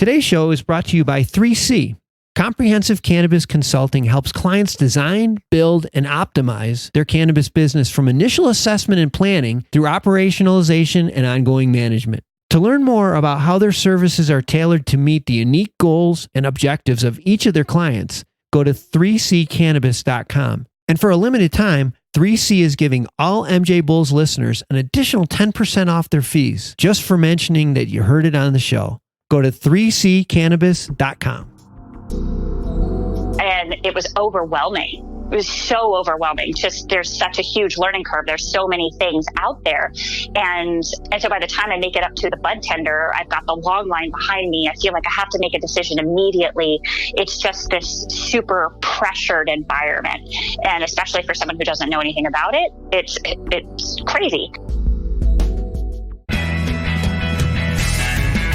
Today's show is brought to you by 3C. Comprehensive Cannabis Consulting helps clients design, build, and optimize their cannabis business from initial assessment and planning through operationalization and ongoing management. To learn more about how their services are tailored to meet the unique goals and objectives of each of their clients, go to 3ccannabis.com. And for a limited time, 3C is giving all MJBulls listeners an additional 10% off their fees just for mentioning that you heard it on the show. Go to 3ccannabis.com. And it was overwhelming. It was so overwhelming. Just there's such a huge learning curve. There's so many things out there. And so by the time I make it up to the bud tender, I've got the long line behind me. I feel like I have to make a decision immediately. It's just this super pressured environment. And especially for someone who doesn't know anything about it, it's crazy.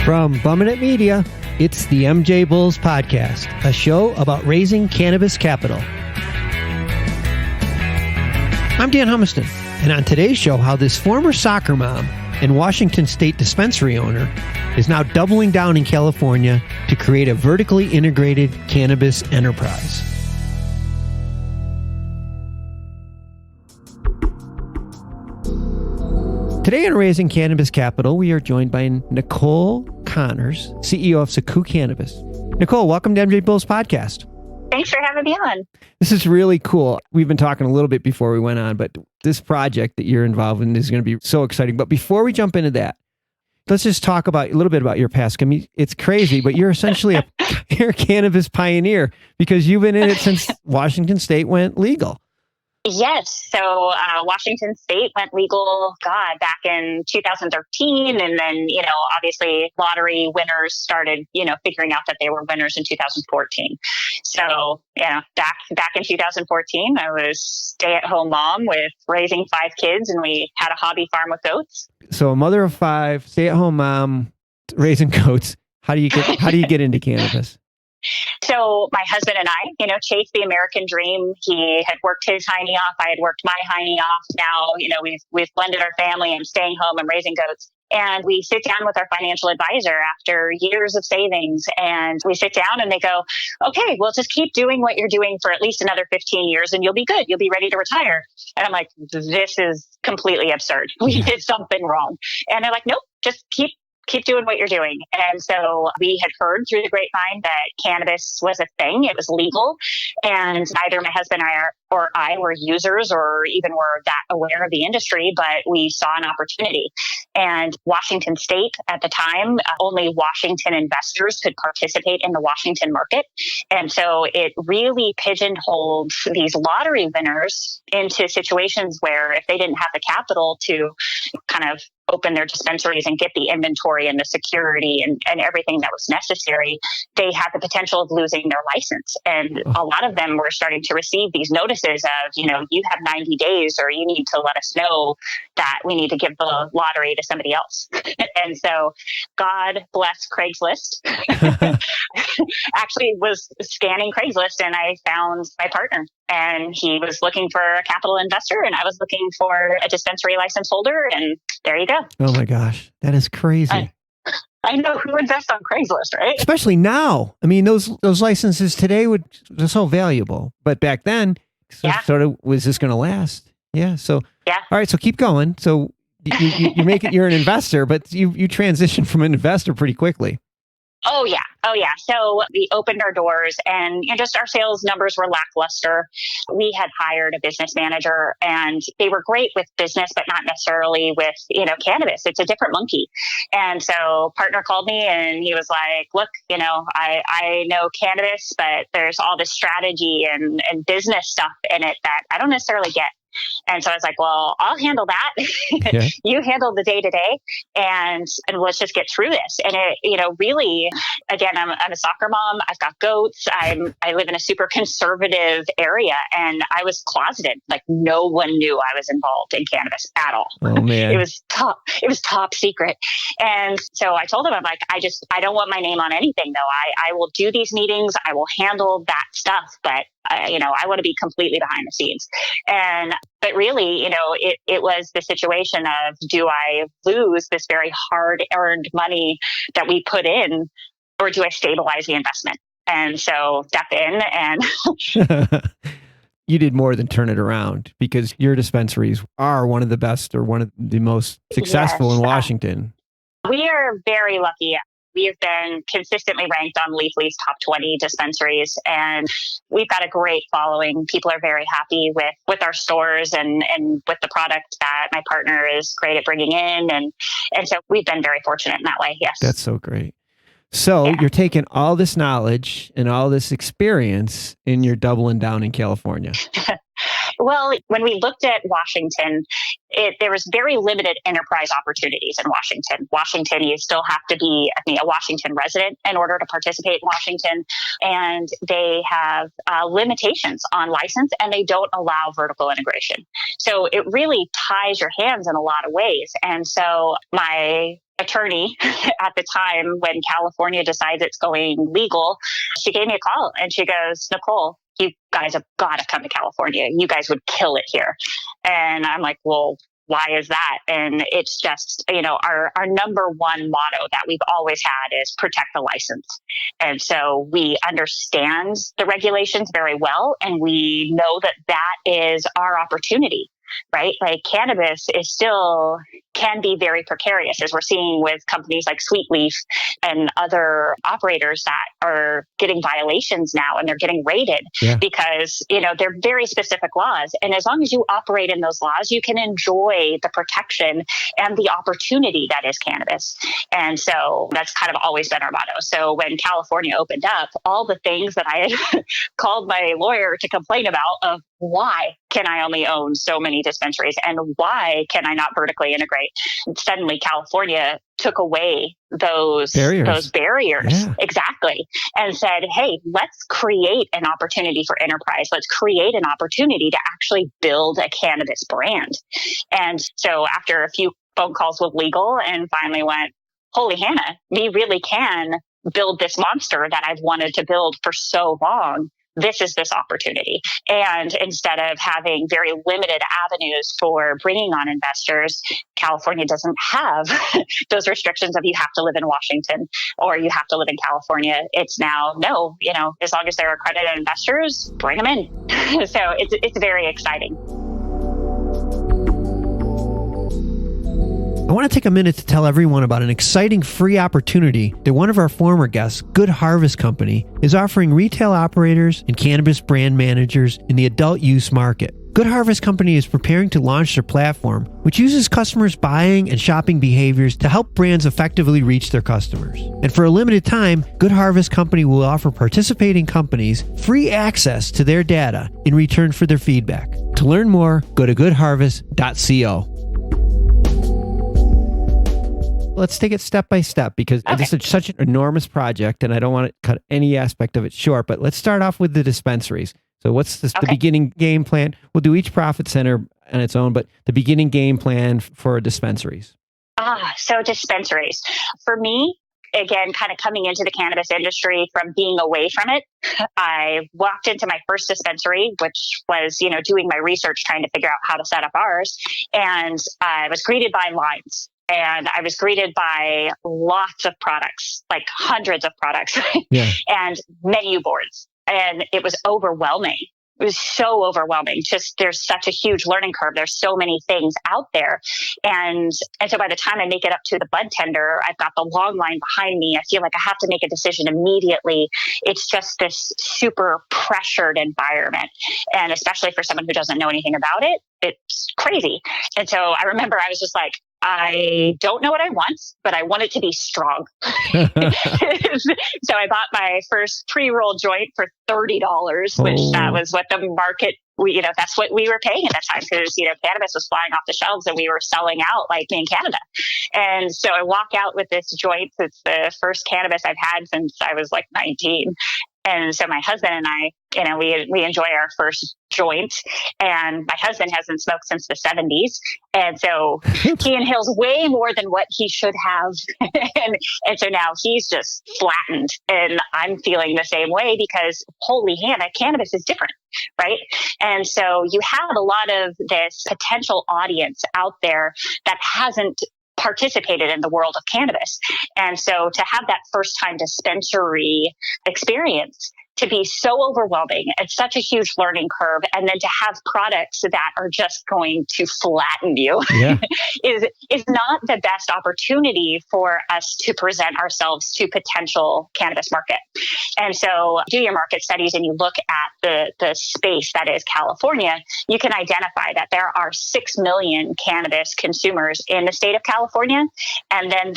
From Bummin' It Media, it's the MJBulls Podcast, a show about raising cannabis capital. I'm Dan Humiston, and on today's show, how this former soccer mom and Washington State dispensary owner is now doubling down in California to create a vertically integrated cannabis enterprise. Today on Raising Cannabis Capital, we are joined by Nicole Connors, CEO of SAKU Cannabis. Nicole, welcome to MJBulls Podcast. Thanks for having me on. This is really cool. We've been talking a little bit before we went on, but this project that you're involved in is going to be so exciting. But before we jump into that, let's just talk about a little bit about your past. I mean, it's crazy, but you're essentially you're a cannabis pioneer because you've been in it since Washington State went legal. Yes. So Washington State went legal, back in 2013. And then, obviously lottery winners started, figuring out that they were winners in 2014. So, back in 2014, I was stay-at-home mom with raising 5 kids, and we had a hobby farm with goats. So a mother of 5, stay-at-home mom, raising goats. How do you get into cannabis? So my husband and I, chased the American dream. He had worked his hiney off. I had worked my hiney off. Now, we've blended our family. I'm staying home. I'm raising goats. And we sit down with our financial advisor after years of savings, and we sit down and they go, okay, well, just keep doing what you're doing for at least another 15 years and you'll be good. You'll be ready to retire. And I'm like, this is completely absurd. We did something wrong. And they're like, nope, just keep doing what you're doing. And so we had heard through the grapevine that cannabis was a thing. It was legal. And neither my husband or I were users or even were that aware of the industry, but we saw an opportunity. And Washington State at the time, only Washington investors could participate in the Washington market. And so it really pigeonholed these lottery winners into situations where if they didn't have the capital to kind of open their dispensaries and get the inventory and the security and everything that was necessary, they had the potential of losing their license. And a lot of them were starting to receive these notices of, you have 90 days or you need to let us know that we need to give the lottery to somebody else. And so God bless Craigslist. Actually was scanning Craigslist and I found my partner. And he was looking for a capital investor and I was looking for a dispensary license holder. And there you go. Oh my gosh. That is crazy. I know who invests on Craigslist, right? Especially now. I mean, those licenses today they're so valuable. But back then, sort of, was this going to last? Yeah. So, yeah. All right. So keep going. So you make it, you're an investor, but you transition from an investor pretty quickly. Oh, yeah. So we opened our doors and just our sales numbers were lackluster. We had hired a business manager and they were great with business, but not necessarily with, cannabis. It's a different monkey. And so partner called me and he was like, look, I know cannabis, but there's all this strategy and business stuff in it that I don't necessarily get. And so I was like, well, I'll handle that. Yeah. You handle the day to day and let's just get through this. And it, really, again, I'm a soccer mom. I've got goats. I live in a super conservative area and I was closeted. Like no one knew I was involved in cannabis at all. Oh man. It was top secret. And so I told him, I'm like, I don't want my name on anything though. I will do these meetings. I will handle that stuff, but I want to be completely behind the scenes. But really, it was the situation of, do I lose this very hard earned money that we put in or do I stabilize the investment? And so step in and you did more than turn it around, because your dispensaries are one of the best, or one of the most successful in Washington. We are very lucky. We have been consistently ranked on Leafly's top 20 dispensaries, and we've got a great following. People are very happy with our stores and with the product that my partner is great at bringing in. And so we've been very fortunate in that way. Yes. That's so great. So you're taking all this knowledge and all this experience and you're doubling down in California. Well, when we looked at Washington, there was very limited enterprise opportunities in Washington. Washington, you still have to be a Washington resident in order to participate in Washington. And they have limitations on license, and they don't allow vertical integration. So it really ties your hands in a lot of ways. And so my attorney at the time, when California decides it's going legal, she gave me a call and she goes, "Nicole, you guys have got to come to California. You guys would kill it here." And I'm like, well, why is that? And it's just, our number one motto that we've always had is protect the license. And so we understand the regulations very well, and we know that that is our opportunity. Right? Like cannabis can be very precarious, as we're seeing with companies like Sweet Leaf and other operators that are getting violations now, and they're getting raided because, they're very specific laws. And as long as you operate in those laws, you can enjoy the protection and the opportunity that is cannabis. And so that's kind of always been our motto. So when California opened up, all the things that I had called my lawyer to complain about of why can I only own so many dispensaries and why can I not vertically integrate? Suddenly California took away those barriers. Yeah. Exactly. And said, hey, let's create an opportunity for enterprise. Let's create an opportunity to actually build a cannabis brand. And so after a few phone calls with legal, and finally went, holy Hannah, we really can build this monster that I've wanted to build for so long. This is this opportunity. And instead of having very limited avenues for bringing on investors, California doesn't have those restrictions of you have to live in Washington or you have to live in California. It's now, no, as long as they're accredited investors, bring them in. So it's very exciting. I want to take a minute to tell everyone about an exciting free opportunity that one of our former guests, Good Harvest Company, is offering retail operators and cannabis brand managers in the adult use market. Good Harvest Company is preparing to launch their platform, which uses customers' buying and shopping behaviors to help brands effectively reach their customers. And for a limited time, Good Harvest Company will offer participating companies free access to their data in return for their feedback. To learn more, go to goodharvest.co. Let's take it step by step, because this is such an enormous project and I don't want to cut any aspect of it short, but let's start off with the dispensaries. So what's the beginning game plan? We'll do each profit center on its own, but the beginning game plan for dispensaries. So dispensaries. For me, again, kind of coming into the cannabis industry from being away from it, I walked into my first dispensary, which was, doing my research, trying to figure out how to set up ours. And I was greeted by lines. And I was greeted by lots of products, like hundreds of products, and menu boards. And it was overwhelming. It was so overwhelming. Just there's such a huge learning curve. There's so many things out there. And so by the time I make it up to the bud tender, I've got the long line behind me. I feel like I have to make a decision immediately. It's just this super pressured environment. And especially for someone who doesn't know anything about it, it's crazy. And so I remember I was just like, I don't know what I want, but I want it to be strong. So I bought my first pre-roll joint for $30, which that was what the market, that's what we were paying at that time, because, cannabis was flying off the shelves and we were selling out like in Canada. And so I walk out with this joint. It's the first cannabis I've had since I was like 19. And so my husband and I, we enjoy our first joint, and my husband hasn't smoked since the 70s. And so he inhales way more than what he should have. and so now he's just flattened, and I'm feeling the same way because holy Hannah, cannabis is different. Right. And so you have a lot of this potential audience out there that hasn't participated in the world of cannabis. And so to have that first time dispensary experience to be so overwhelming, it's such a huge learning curve. And then to have products that are just going to flatten you is not the best opportunity for us to present ourselves to potential cannabis market. And so do your market studies and you look at the space that is California, you can identify that there are 6 million cannabis consumers in the state of California. And then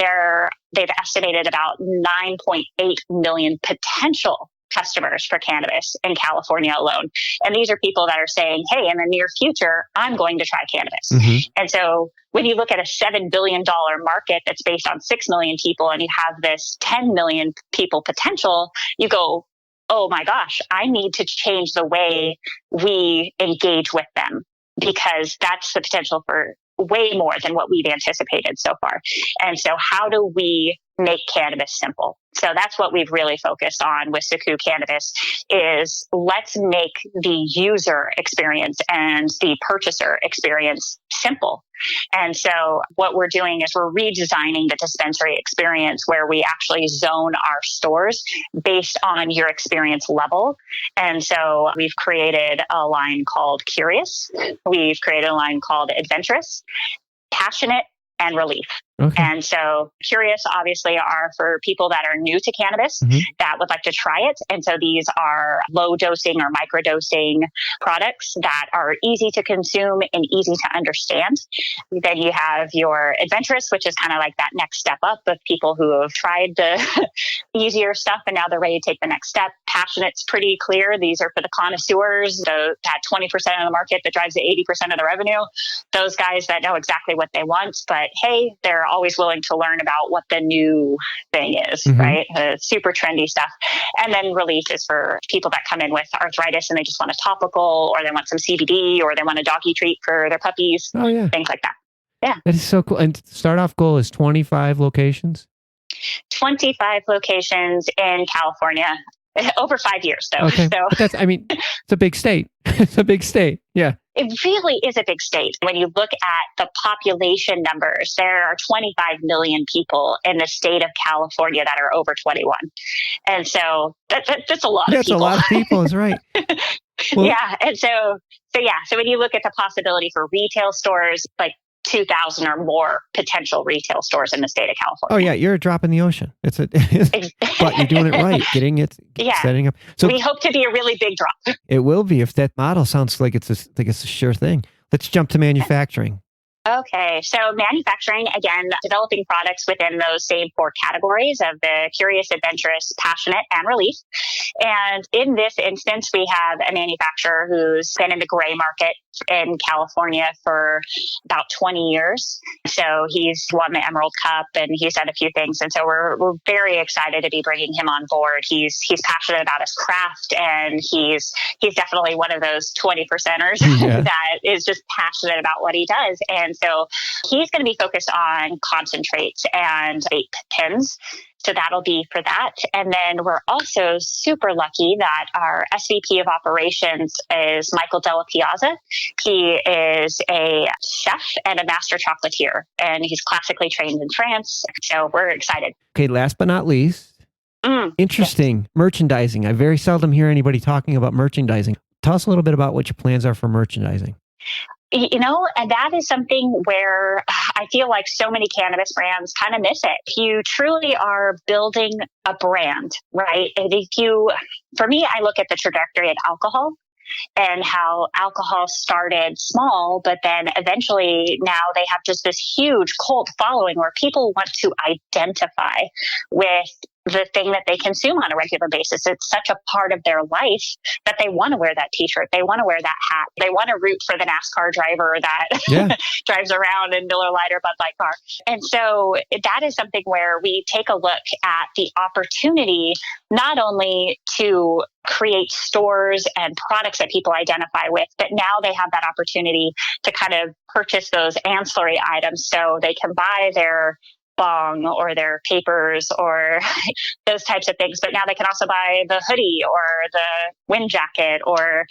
they've estimated about 9.8 million potential customers for cannabis in California alone. And these are people that are saying, hey, in the near future, I'm going to try cannabis. Mm-hmm. And so when you look at a $7 billion market that's based on 6 million people and you have this 10 million people potential, you go, oh my gosh, I need to change the way we engage with them because that's the potential for way more than what we've anticipated so far. And so how do we make cannabis simple? So that's what we've really focused on with SAKU Cannabis is let's make the user experience and the purchaser experience simple. And so what we're doing is we're redesigning the dispensary experience where we actually zone our stores based on your experience level. And so we've created a line called Curious. We've created a line called Adventurous, Passionate, and Relief. Okay. And so Curious obviously are for people that are new to cannabis that would like to try it. And so these are low dosing or microdosing products that are easy to consume and easy to understand. Then you have your Adventurous, which is kind of like that next step up of people who have tried the easier stuff and now they're ready to take the next step. Passionate's pretty clear. These are for the connoisseurs, that 20% of the market that drives the 80% of the revenue. Those guys that know exactly what they want, but hey, they're always willing to learn about what the new thing is, right? Super trendy stuff. And then Relief is for people that come in with arthritis and they just want a topical or they want some CBD or they want a doggy treat for their puppies, things like that. Yeah. That is so cool. And start off goal is 25 locations? 25 locations in California. Over 5 years, though. Okay. So, but it's a big state. It's a big state. Yeah. It really is a big state. When you look at the population numbers, there are 25 million people in the state of California that are over 21. And so that's a lot of people. That's a lot of people, is right. Well, yeah. And so when you look at the possibility for retail stores, like 2,000 or more potential retail stores in the state of California. Oh yeah, you're a drop in the ocean. But you're doing it right, setting up. So we hope to be a really big drop. It will be if that model sounds like it's a sure thing. Let's jump to manufacturing. Okay, so manufacturing, again, developing products within those same 4 categories of the Curious, Adventurous, Passionate, and Relief. And in this instance, we have a manufacturer who's been in the gray market in California for about 20 years. So he's won the Emerald Cup and he's done a few things. And so we're very excited to be bringing him on board. He's passionate about his craft and he's definitely one of those 20%ers that is just passionate about what he does. And so he's going to be focused on concentrates and vape pens. So that'll be for that. And then we're also super lucky that our SVP of operations is Michael Della Piazza. He is a chef and a master chocolatier, and he's classically trained in France. So we're excited. Okay, last but not least, interesting, merchandising. I very seldom hear anybody talking about merchandising. Tell us a little bit about what your plans are for merchandising. You know, and that is something where I feel like so many cannabis brands kind of miss it. You truly are building a brand, right? And for me, I look at the trajectory of alcohol and how alcohol started small, but then eventually now they have just this huge cult following where people want to identify with the thing that they consume on a regular basis. It's such a part of their life that they want to wear that t-shirt. They want to wear that hat. They want to root for the NASCAR driver that drives around in Miller Lite or Bud Light car. And so that is something where we take a look at the opportunity, not only to create stores and products that people identify with, but now they have that opportunity to kind of purchase those ancillary items so they can buy their bong or their papers or those types of things. But now they can also buy the hoodie or the wind jacket or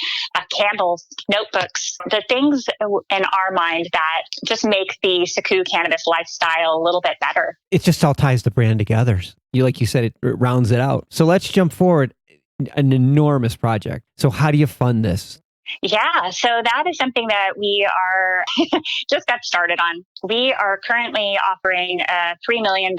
candles, notebooks, the things in our mind that just make the SAKU Cannabis lifestyle a little bit better. It just all ties the brand together. Like you said, it rounds it out. So let's jump forward. An enormous project. So how do you fund this? Yeah, so that is something that we are just got started on. We are currently offering a $3 million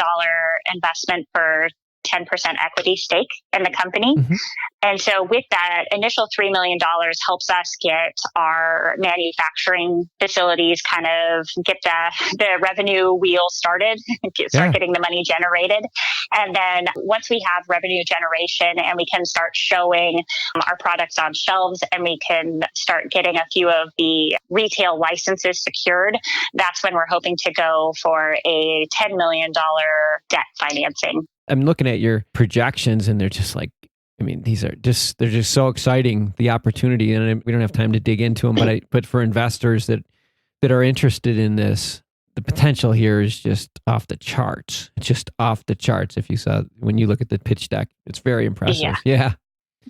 investment for 10% equity stake in the company. Mm-hmm. And so with that initial $3 million helps us get our manufacturing facilities kind of get the revenue wheel started, start getting the money generated. And then once we have revenue generation and we can start showing our products on shelves and we can start getting a few of the retail licenses secured, that's when we're hoping to go for a $10 million debt financing. I'm looking at your projections and they're just like, I mean, they're just so exciting, the opportunity, and we don't have time to dig into them, but for investors that are interested in this, the potential here is just off the charts. It's just off the charts. If you saw, when you look at the pitch deck, it's very impressive. Yeah.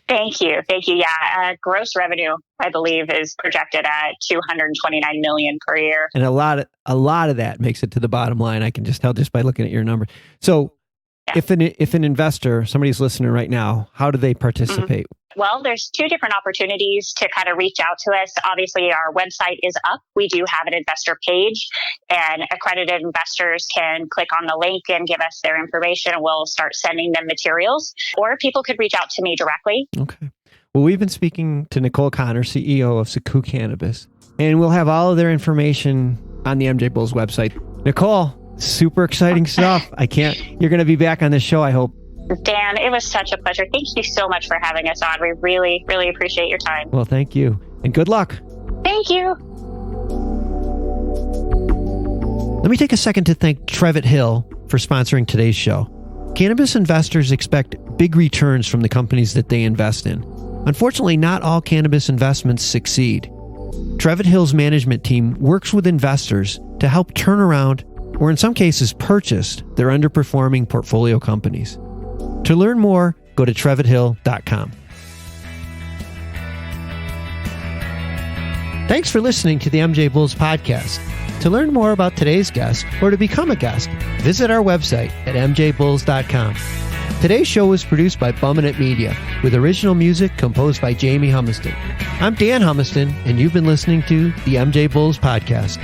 Thank you. Yeah. Gross revenue, I believe, is projected at $229 million per year. And a lot of that makes it to the bottom line. I can just tell just by looking at your number. So if an investor, somebody's listening right now, how do they participate? Mm-hmm. Well, there's two different opportunities to kind of reach out to us. Obviously, our website is up. We do have an investor page, and accredited investors can click on the link and give us their information, and we'll start sending them materials. Or people could reach out to me directly. Okay. Well, we've been speaking to Nicole Connor, CEO of SAKU Cannabis, and we'll have all of their information on the MJBulls website. Nicole, super exciting stuff. You're going to be back on this show, I hope. Dan, it was such a pleasure. Thank you so much for having us on. We really, really appreciate your time. Well, thank you. And good luck. Thank you. Let me take a second to thank Trevitt Hill for sponsoring today's show. Cannabis investors expect big returns from the companies that they invest in. Unfortunately, not all cannabis investments succeed. Trevitt Hill's management team works with investors to help turn around, or in some cases purchase, their underperforming portfolio companies. To learn more, go to trevitthill.com. Thanks for listening to the MJBulls podcast. To learn more about today's guest or to become a guest, visit our website at MJBulls.com. Today's show was produced by Bumminit Media with original music composed by Jamie Humiston. I'm Dan Humiston, and you've been listening to the MJBulls podcast.